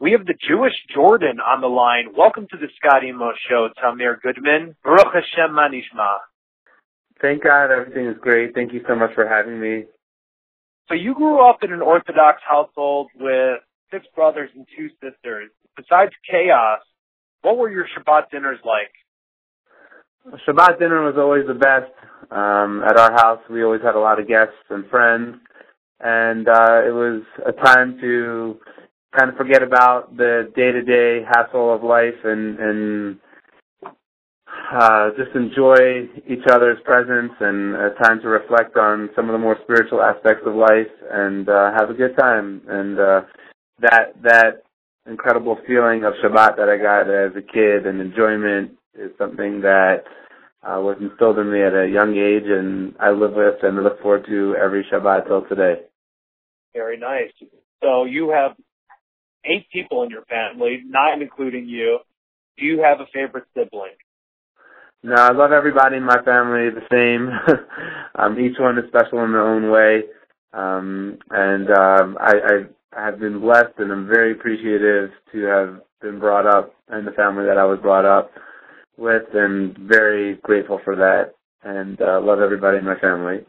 We have the Jewish Jordan on the line. Welcome to the Scott Emo Show, Tamir Goodman. Baruch Hashem Manishma. Thank God, everything is great. Thank you so much for having me. So you grew up in an Orthodox household with 6 brothers and 2 sisters. Besides chaos, what were your Shabbat dinners like? Shabbat dinner was always the best. At our house, we always had a lot of guests and friends, and it was a time to kind of forget about the day-to-day hassle of life and just enjoy each other's presence, and a time to reflect on some of the more spiritual aspects of life and have a good time. And that incredible feeling of Shabbat that I got as a kid and enjoyment is something that was instilled in me at a young age, and I live with and look forward to every Shabbat till today. Very nice. So you have 8 people in your family, 9 including you. Do you have a favorite sibling? No, I love everybody in my family the same. Each one is special in their own way. I have been blessed, and I'm very appreciative to have been brought up in the family that I was brought up with, and very grateful for that, and love everybody in my family.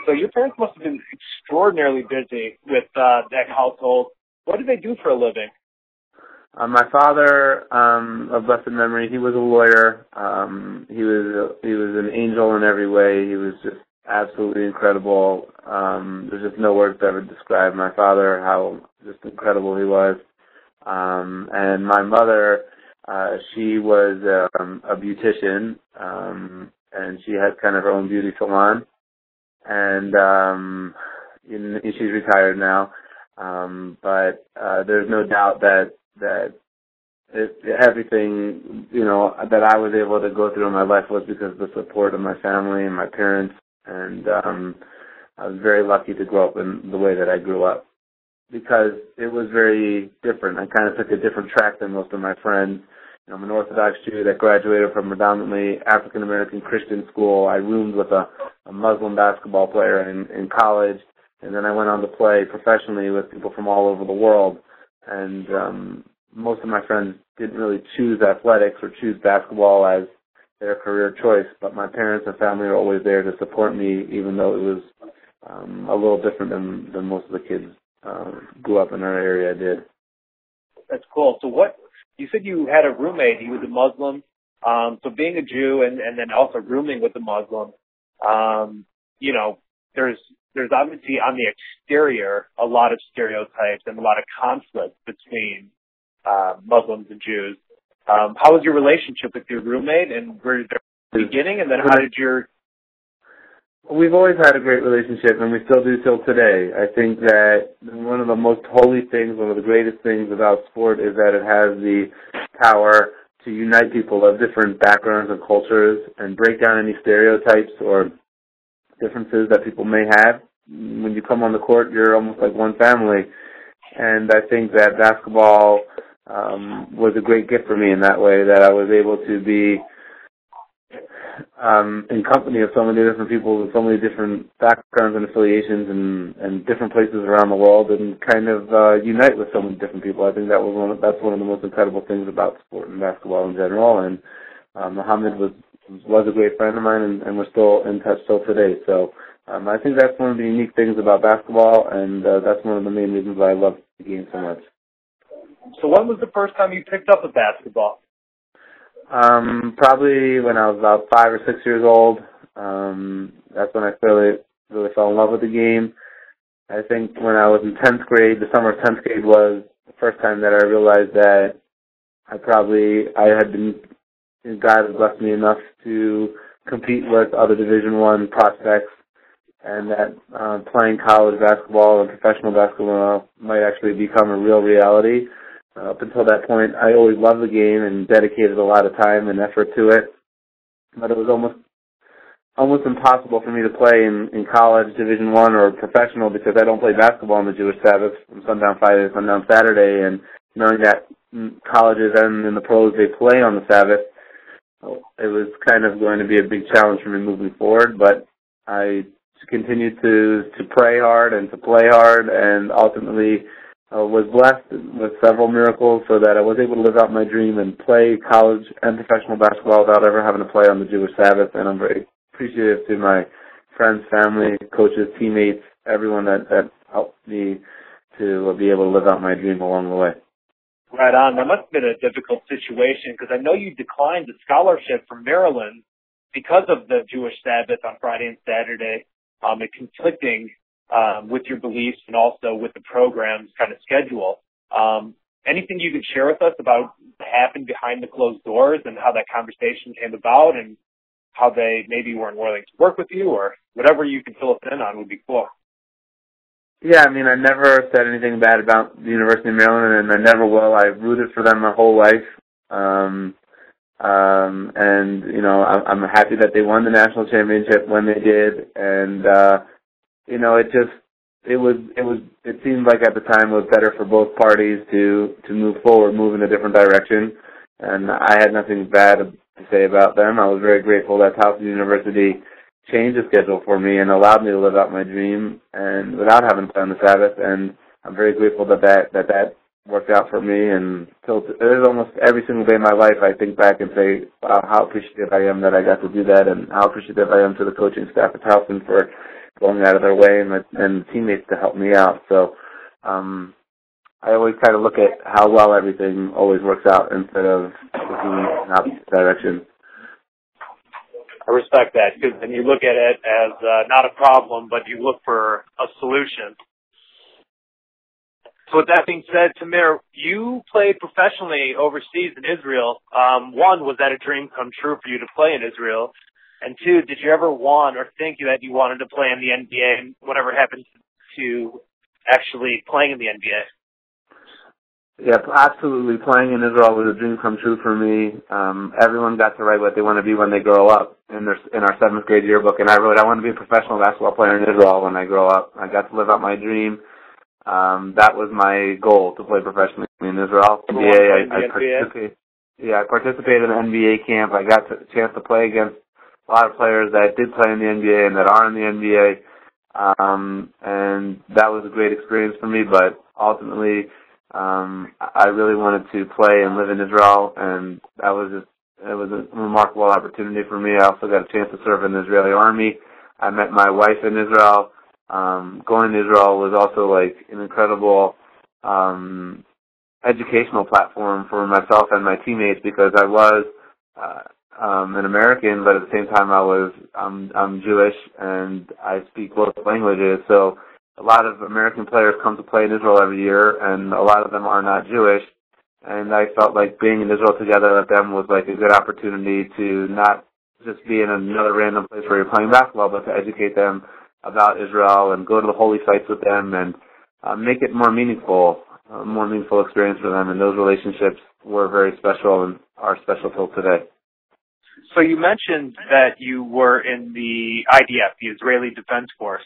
So your parents must have been extraordinarily busy with that household. What did they do for a living? My father, of blessed memory, he was a lawyer. He was an angel in every way. He was just absolutely incredible. There's just no words to ever describe my father, how just incredible he was. And my mother, she was a beautician, and she had kind of her own beauty salon. And she's retired now. But there's no doubt that everything, that I was able to go through in my life was because of the support of my family and my parents, and I was very lucky to grow up in the way that I grew up, because it was very different. I kind of took a different track than most of my friends. I'm an Orthodox Jew that graduated from predominantly African-American Christian school. I roomed with a Muslim basketball player in college, and then I went on to play professionally with people from all over the world. And most of my friends didn't really choose athletics or choose basketball as their career choice, but my parents and family were always there to support me, even though it was a little different than most of the kids grew up in our area did. That's cool. So you said you had a roommate, he was a Muslim. So being a Jew and then also rooming with a Muslim, there's obviously on the exterior a lot of stereotypes and a lot of conflict between Muslims and Jews. How was your relationship with your roommate, and where did the beginning, and then how did your... We've always had a great relationship, and we still do till today. I think that one of the most holy things, one of the greatest things about sport is that it has the power to unite people of different backgrounds and cultures and break down any stereotypes or differences that people may have. When you come on the court, you're almost like one family. And I think that basketball was a great gift for me in that way, that I was able to be in company of so many different people with so many different backgrounds and affiliations and different places around the world, and kind of unite with so many different people. I think that's one of the most incredible things about sport and basketball in general. And Muhammad was a great friend of mine, and we're still in touch till today. So I think that's one of the unique things about basketball, and that's one of the main reasons why I love the game so much. So when was the first time you picked up a basketball? Probably when I was about 5 or 6 years old. That's when I really fell in love with the game. I think when I was in 10th grade, the summer of 10th grade was the first time that I realized that God had blessed me enough to compete with other Division I prospects, and that playing college basketball and professional basketball might actually become a real reality. Up until that point, I always loved the game and dedicated a lot of time and effort to it, but it was almost impossible for me to play in college, Division I, or professional, because I don't play basketball on the Jewish Sabbath from sundown Friday to sundown Saturday, and knowing that colleges and in the pros, they play on the Sabbath, it was kind of going to be a big challenge for me moving forward. But I continued to pray hard and to play hard, and ultimately was blessed with several miracles so that I was able to live out my dream and play college and professional basketball without ever having to play on the Jewish Sabbath. And I'm very appreciative to my friends, family, coaches, teammates, everyone that helped me to be able to live out my dream along the way. Right on. That must have been a difficult situation because I know you declined a scholarship from Maryland because of the Jewish Sabbath on Friday and Saturday, and conflicting with your beliefs and also with the program's kind of schedule. Anything you could share with us about what happened behind the closed doors and how that conversation came about and how they maybe weren't willing to work with you, or whatever you can fill us in on would be cool. Yeah, I mean, I never said anything bad about the University of Maryland, and I never will. I've rooted for them my whole life. And, you know, I'm happy that they won the national championship when they did. And, you know, it seemed like at the time it was better for both parties to move forward, move in a different direction. And I had nothing bad to say about them. I was very grateful that Towson University changed the schedule for me and allowed me to live out my dream and without having to play on the Sabbath. And I'm very grateful that worked out for me. And so there's almost every single day of my life I think back and say, wow, how appreciative I am that I got to do that, and how appreciative I am to the coaching staff at Towson for going out of their way and teammates to help me out. So I always try to look at how well everything always works out instead of looking in the opposite direction. I respect that, because then you look at it as not a problem, but you look for a solution. So with that being said, Tamir, you played professionally overseas in Israel. One, was that a dream come true for you to play in Israel? And two, did you ever want or think that you wanted to play in the NBA and whatever happened to actually playing in the NBA? Yeah, absolutely. Playing in Israel was a dream come true for me. Everyone got to write what they want to be when they grow up in our 7th grade yearbook, and I wrote, I want to be a professional basketball player in Israel when I grow up. I got to live out my dream. That was my goal, to play professionally in Israel. I participated in an NBA camp. I got a chance to play against a lot of players that did play in the NBA and that are in the NBA, and that was a great experience for me. But ultimately, I really wanted to play and live in Israel, and it was a remarkable opportunity for me. I also got a chance to serve in the Israeli army. I met my wife in Israel. Going to Israel was also like an incredible educational platform for myself and my teammates, because I was an American, but at the same time I'm Jewish and I speak both languages. So a lot of American players come to play in Israel every year, and a lot of them are not Jewish. And I felt like being in Israel together with them was like a good opportunity to not just be in another random place where you're playing basketball, but to educate them about Israel and go to the holy sites with them and make it more meaningful experience for them. And those relationships were very special and are special till today. So you mentioned that you were in the IDF, the Israeli Defense Force.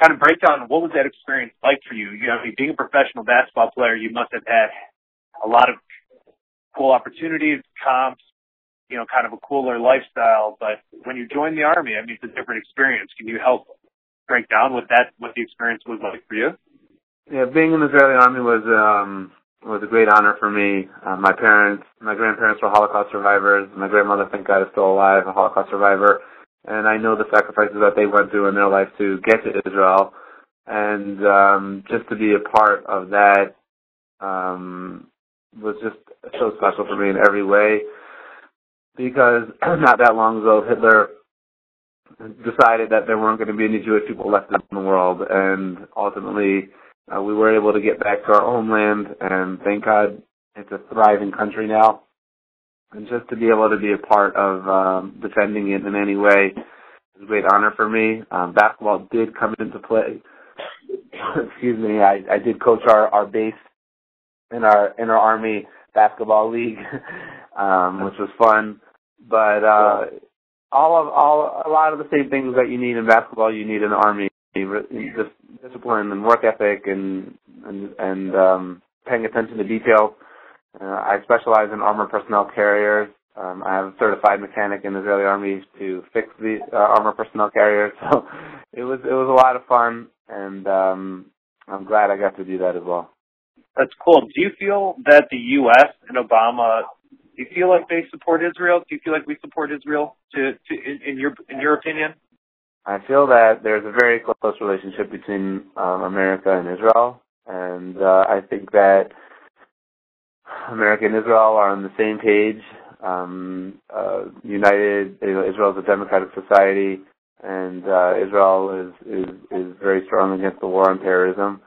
Kind of break down, what was that experience like for you? You know, being a professional basketball player, you must have had a lot of cool opportunities, comps, you know, kind of a cooler lifestyle. But when you join the Army, I mean, it's a different experience. Can you help break down what the experience was like for you? Yeah, being in the Israeli Army was a great honor for me. My grandparents were Holocaust survivors. My grandmother, thank God, is still alive, a Holocaust survivor. And I know the sacrifices that they went through in their life to get to Israel. And just to be a part of that was just so special for me in every way. Because not that long ago, Hitler decided that there weren't going to be any Jewish people left in the world. And ultimately, we were able to get back to our homeland. And thank God it's a thriving country now. And just to be able to be a part of defending it in any way is a great honor for me. Basketball did come into play. Excuse me. I did coach our base in our Army basketball league, which was fun. But a lot of the same things that you need in basketball, you need in the Army. Just discipline and work ethic and paying attention to detail. I specialize in armor personnel carriers. I have a certified mechanic in the Israeli Army to fix the armor personnel carriers. So it was a lot of fun, and I'm glad I got to do that as well. That's cool. Do you feel that the U.S. and Obama, do you feel like they support Israel? Do you feel like we support Israel in your opinion? I feel that there's a very close relationship between America and Israel, and I think that America and Israel are on the same page. United, Israel is a democratic society, and Israel is very strong against the war on terrorism.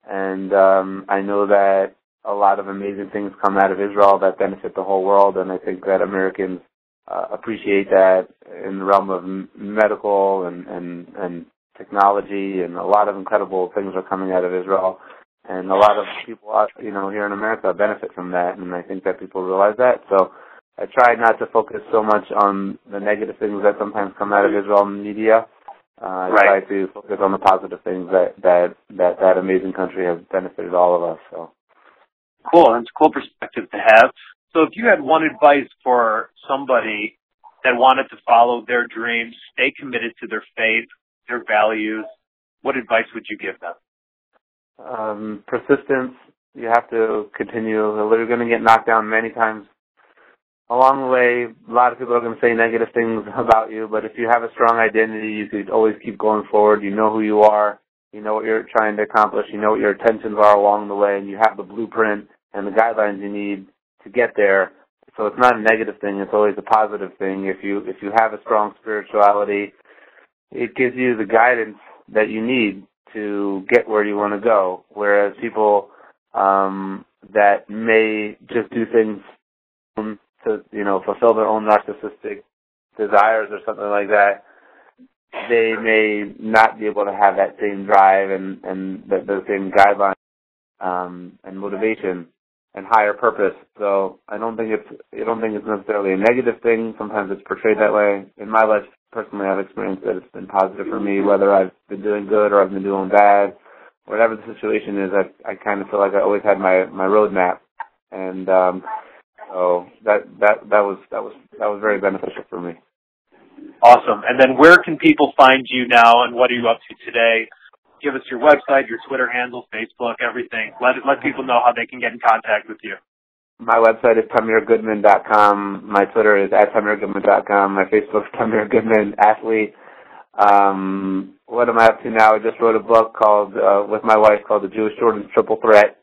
And I know that a lot of amazing things come out of Israel that benefit the whole world, and I think that Americans appreciate that in the realm of medical and technology, and a lot of incredible things are coming out of Israel. And a lot of people, here in America benefit from that, and I think that people realize that. So I try not to focus so much on the negative things that sometimes come out of Israel in the media. I try to focus on the positive things that amazing country has benefited all of us. So cool. That's a cool perspective to have. So if you had one advice for somebody that wanted to follow their dreams, stay committed to their faith, their values, what advice would you give them? Persistence. You have to continue. You're going to get knocked down many times along the way. A lot of people are going to say negative things about you, but if you have a strong identity, you could always keep going forward. You know who you are. You know what you're trying to accomplish. You know what your intentions are along the way, and you have the blueprint and the guidelines you need to get there. So it's not a negative thing. It's always a positive thing. If you have a strong spirituality, it gives you the guidance that you need to get where you want to go. Whereas people that may just do things to fulfill their own narcissistic desires or something like that, they may not be able to have that same drive and the same guidelines and motivation and higher purpose. So I don't think it's necessarily a negative thing. Sometimes it's portrayed that way. In my life, personally, I've experienced that it's been positive for me, whether I've been doing good or I've been doing bad. Whatever the situation is, I kind of feel like I always had my roadmap, and so that was very beneficial for me. Awesome. And then where can people find you now, and what are you up to today? Give us your website, your Twitter handle, Facebook, everything. Let people know how they can get in contact with you. My website is TamirGoodman.com. My Twitter is @TamirGoodman.com. My Facebook is Tamir Goodman Athlete. What am I up to now? I just wrote a book called with my wife called The Jewish Jordan's Triple Threat.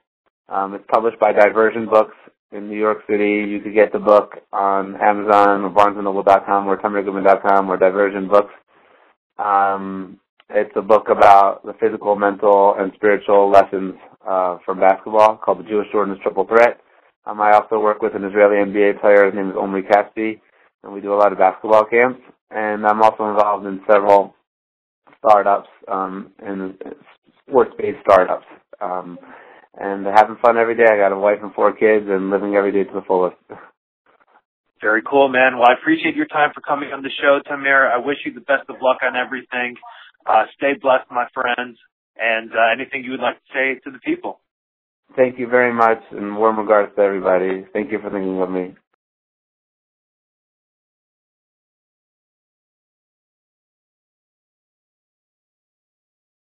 It's published by Diversion Books in New York City. You could get the book on Amazon or BarnesandNoble.com or TamirGoodman.com or Diversion Books. It's a book about the physical, mental, and spiritual lessons from basketball called The Jewish Jordan's Triple Threat. I also work with an Israeli NBA player. His name is Omri Kaspi, and we do a lot of basketball camps. And I'm also involved in several startups, in sports-based startups. And having fun every day. I got a wife and 4 kids and living every day to the fullest. Very cool, man. Well, I appreciate your time for coming on the show, Tamir. I wish you the best of luck on everything. Stay blessed, my friends, and anything you would like to say to the people. Thank you very much, and warm regards to everybody. Thank you for thinking of me.